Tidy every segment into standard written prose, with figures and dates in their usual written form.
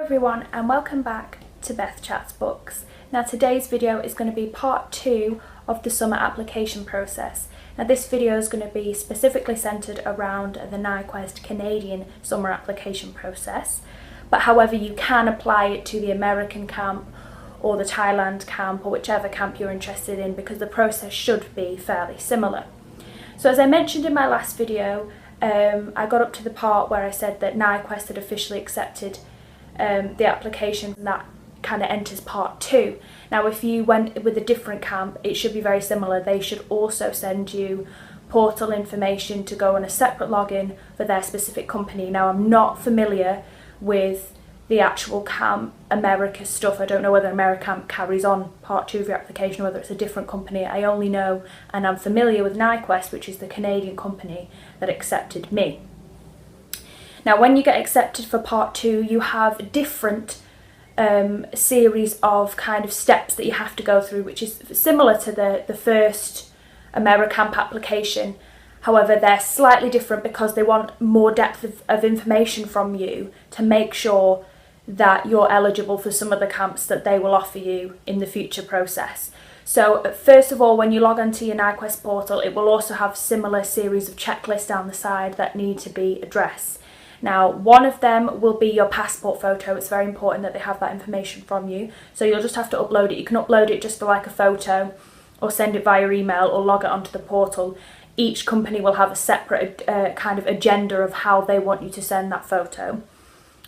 Everyone, and welcome back to BethChatsBooks. Now today's video is going to be part 2 of the summer application process. Now this video is going to be specifically centred around the NIQuest Canadian summer application process, but however you can apply it to the American camp or the Thailand camp or whichever camp you're interested in, because the process should be fairly similar. So as I mentioned in my last video, I got up to the part where I said that NIQuest had officially accepted the application, and that kind of enters part 2. Now if you went with a different camp, it should be very similar. They should also send you portal information to go on a separate login for their specific company. Now I'm not familiar with the actual Camp America stuff. I don't know whether AmeriCamp carries on part 2 of your application or whether it's a different company. I only know, and I'm familiar with NIQuest, which is the Canadian company that accepted me. Now when you get accepted for part 2, you have different series of kind of steps that you have to go through, which is similar to the first AmeriCamp application. However, they're slightly different because they want more depth of information from you to make sure that you're eligible for some of the camps that they will offer you in the future process. So first of all, when you log onto your NIQuest portal, it will also have similar series of checklists down the side that need to be addressed. Now, one of them will be your passport photo. It's very important that they have that information from you. So you'll just have to upload it. You can upload it just for like a photo, or send it via email, or log it onto the portal. Each company will have a separate kind of agenda of how they want you to send that photo.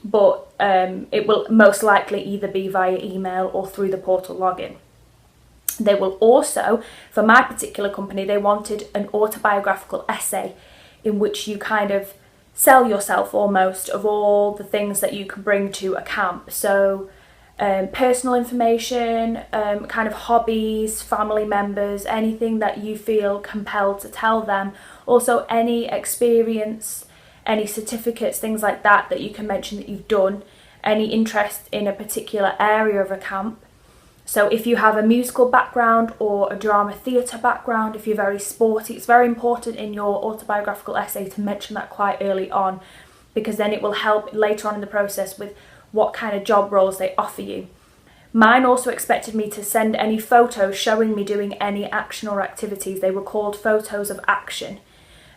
But it will most likely either be via email or through the portal login. They will also, for my particular company, they wanted an autobiographical essay in which you kind of sell yourself almost of all the things that you can bring to a camp. So personal information, kind of hobbies, family members, anything that you feel compelled to tell them. Also any experience, any certificates, things like that that you can mention that you've done, any interest in a particular area of a camp. So if you have a musical background or a drama theatre background, if you're very sporty, it's very important in your autobiographical essay to mention that quite early on, because then it will help later on in the process with what kind of job roles they offer you. Mine also expected me to send any photos showing me doing any action or activities. They were called photos of action,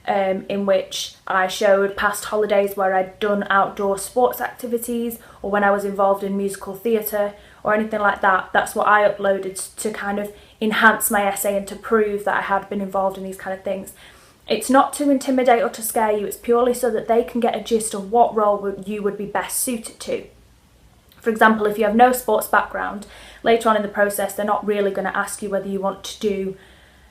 in which I showed past holidays where I'd done outdoor sports activities, or when I was involved in musical theatre or anything like that. That's what I uploaded to kind of enhance my essay and to prove that I had been involved in these kind of things. It's not to intimidate or to scare you, it's purely so that they can get a gist of what role you would be best suited to. For example, if you have no sports background, later on in the process they're not really going to ask you whether you want to do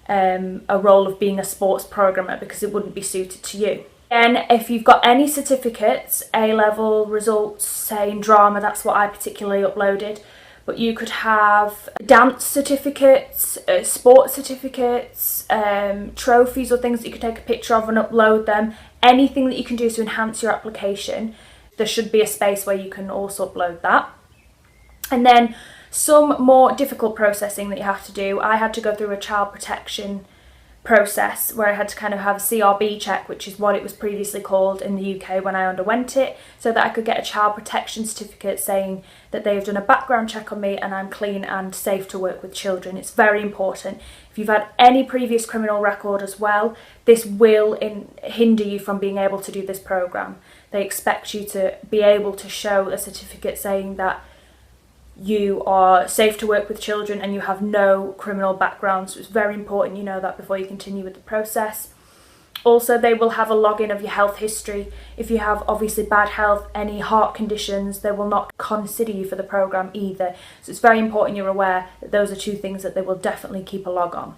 a role of being a sports programmer, because it wouldn't be suited to you. And if you've got any certificates, A-level results, say in drama, that's what I particularly uploaded, but you could have dance certificates, sports certificates, trophies or things that you could take a picture of and upload them, anything that you can do to enhance your application. There should be a space where you can also upload that. And then some more difficult processing that you have to do. I had to go through a child protection process where I had to kind of have a CRB check, which is what it was previously called in the UK when I underwent it, so that I could get a child protection certificate saying that they've done a background check on me and I'm clean and safe to work with children. It's very important. If you've had any previous criminal record as well, this will hinder you from being able to do this programme. They expect you to be able to show a certificate saying that you are safe to work with children and you have no criminal background, so it's very important you know that before you continue with the process. Also, they will have a login of your health history. If you have obviously bad health, any heart conditions, they will not consider you for the programme either. So it's very important you're aware that those are 2 things that they will definitely keep a log on.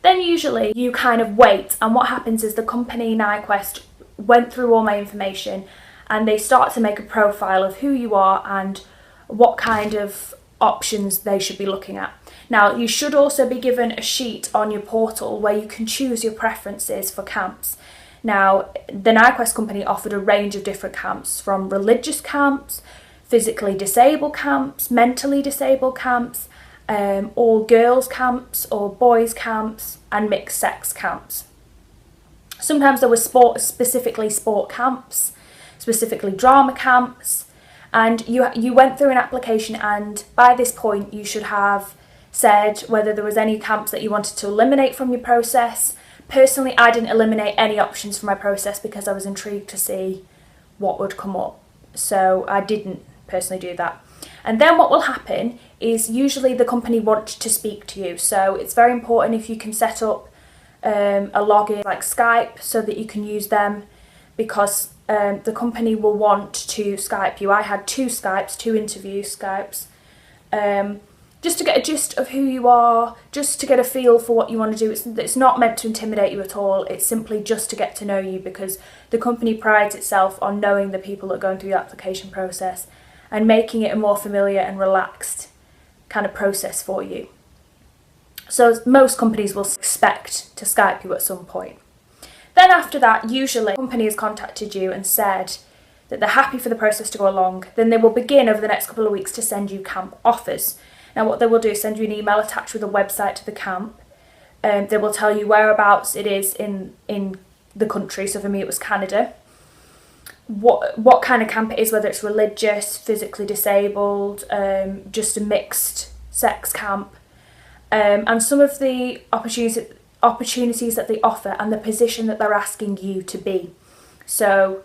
Then usually you kind of wait, and what happens is the company NIQuest went through all my information and they start to make a profile of who you are and what kind of options they should be looking at. Now, you should also be given a sheet on your portal where you can choose your preferences for camps. Now, the NIQuest company offered a range of different camps, from religious camps, physically disabled camps, mentally disabled camps, all girls camps or boys camps, and mixed sex camps. Sometimes there were specifically sport camps, specifically drama camps, And you went through an application, and by this point you should have said whether there was any camps that you wanted to eliminate from your process. Personally, I didn't eliminate any options from my process because I was intrigued to see what would come up. So I didn't personally do that. And then what will happen is usually the company wants to speak to you. So it's very important if you can set up a login like Skype so that you can use them, because the company will want to Skype you. I had two interview Skypes, just to get a gist of who you are, just to get a feel for what you want to do. It's not meant to intimidate you at all. It's simply just to get to know you, because the company prides itself on knowing the people that are going through the application process and making it a more familiar and relaxed kind of process for you. So most companies will expect to Skype you at some point. Then after that, usually the company has contacted you and said that they're happy for the process to go along. Then they will begin over the next couple of weeks to send you camp offers. Now what they will do is send you an email attached with a website to the camp. They will tell you whereabouts it is in the country. So for me it was Canada. What kind of camp it is, whether it's religious, physically disabled, just a mixed sex camp. And some of the opportunities that they offer and the position that they're asking you to be. So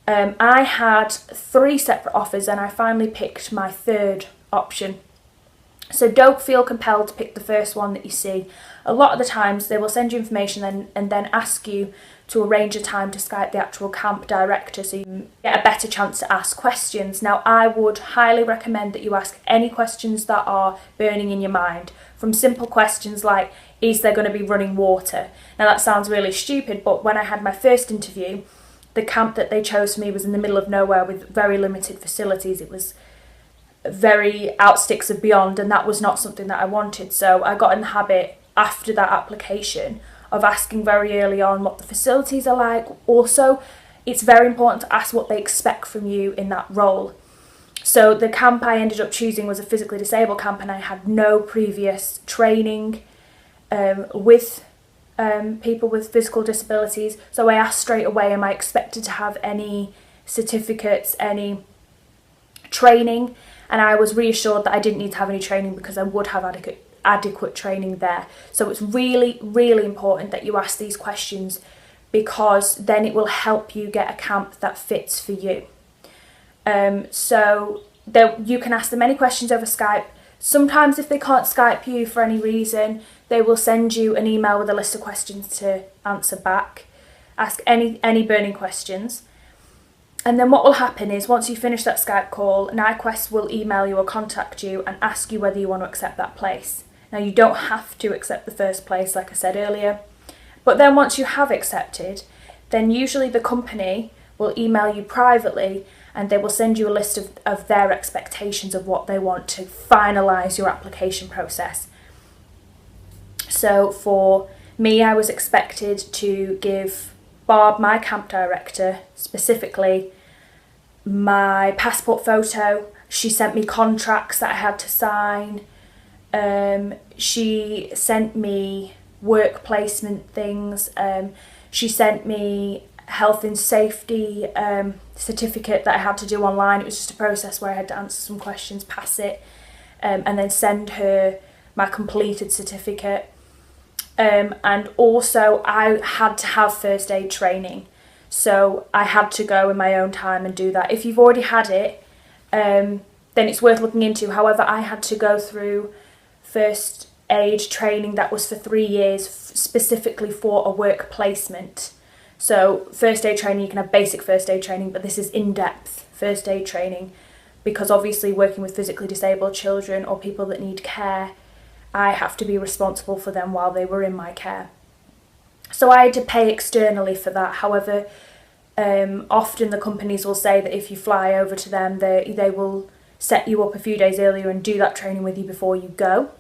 I had 3 separate offers and I finally picked my third option. So don't feel compelled to pick the first one that you see. A lot of the times they will send you information and then ask you to arrange a time to Skype the actual camp director so you get a better chance to ask questions. Now I would highly recommend that you ask any questions that are burning in your mind, from simple questions like, is there going to be running water? Now that sounds really stupid, but when I had my first interview, the camp that they chose for me was in the middle of nowhere with very limited facilities. It was very outsticks of beyond, and that was not something that I wanted. So I got in the habit after that application of asking very early on what the facilities are like. Also, it's very important to ask what they expect from you in that role. So the camp I ended up choosing was a physically disabled camp, and I had no previous training with people with physical disabilities. So I asked straight away, am I expected to have any certificates, any training? And I was reassured that I didn't need to have any training because I would have adequate training there. So it's really, really important that you ask these questions, because then it will help you get a camp that fits for you. So you can ask them any questions over Skype. Sometimes if they can't Skype you for any reason, they will send you an email with a list of questions to answer back. Ask any burning questions. And then what will happen is once you finish that Skype call, NiQuest will email you or contact you and ask you whether you want to accept that place. Now you don't have to accept the first place, like I said earlier, but then once you have accepted, then usually the company will email you privately and they will send you a list of their expectations of what they want to finalise your application process. So for me, I was expected to give Barb, my camp director, specifically my passport photo. She sent me contracts that I had to sign. She sent me work placement things. She sent me health and safety certificate that I had to do online. It was just a process where I had to answer some questions, pass it, and then send her my completed certificate. And also I had to have first aid training, so I had to go in my own time and do that. If you've already had it, then it's worth looking into. However, I had to go through first aid training that was for 3 years, specifically for a work placement. So first aid training, you can have basic first aid training, but this is in-depth first aid training, because obviously working with physically disabled children or people that need care, I have to be responsible for them while they were in my care. So I had to pay externally for that. However, often the companies will say that if you fly over to them, they will set you up a few days earlier and do that training with you before you go.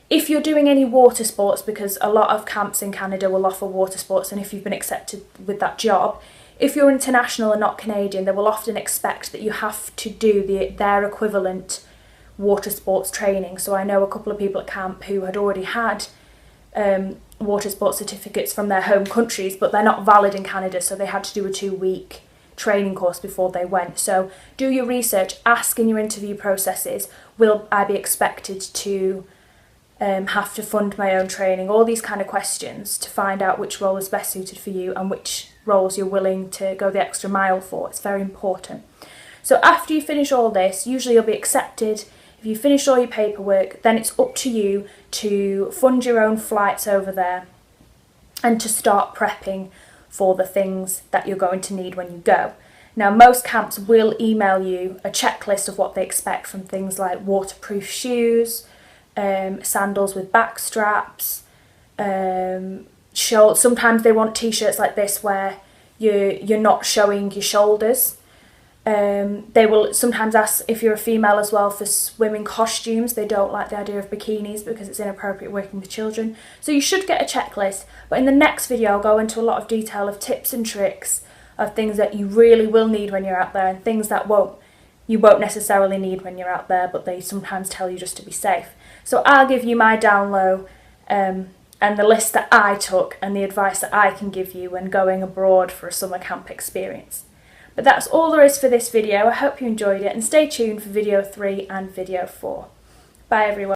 If you're doing any water sports, because a lot of camps in Canada will offer water sports, and if you've been accepted with that job, if you're international and not Canadian, they will often expect that you have to do their equivalent water sports training. So I know a couple of people at camp who had already had water sports certificates from their home countries, but they're not valid in Canada, so they had to do a 2-week training course before they went. So do your research, ask in your interview processes, will I be expected to have to fund my own training? All these kind of questions to find out which role is best suited for you and which roles you're willing to go the extra mile for. It's very important. So after you finish all this, usually you'll be accepted. If you finish all your paperwork, then it's up to you to fund your own flights over there and to start prepping for the things that you're going to need when you go. Now, most camps will email you a checklist of what they expect, from things like waterproof shoes, sandals with back straps, sometimes they want t-shirts like this where you're not showing your shoulders. They will sometimes ask if you're a female as well for swimming costumes. They don't like the idea of bikinis because it's inappropriate working with children. So you should get a checklist, but in the next video I'll go into a lot of detail of tips and tricks of things that you really will need when you're out there and things that you won't necessarily need when you're out there, but they sometimes tell you just to be safe. So I'll give you my down low and the list that I took and the advice that I can give you when going abroad for a summer camp experience. But that's all there is for this video. I hope you enjoyed it, and stay tuned for video 3 and video 4. Bye everyone.